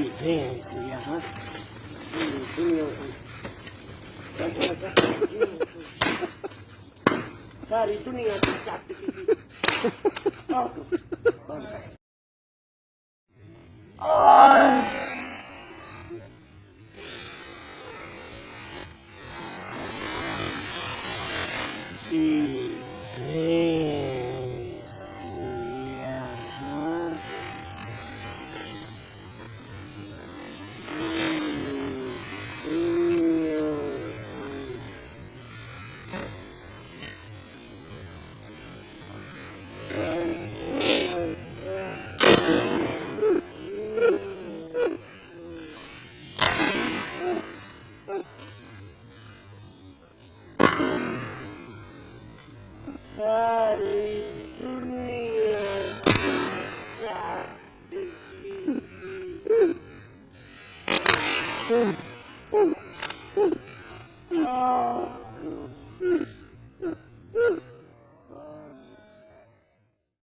ya kan? Sini Sari dunia cantik ini. Oh, Sari dunia cantik ini. Oh.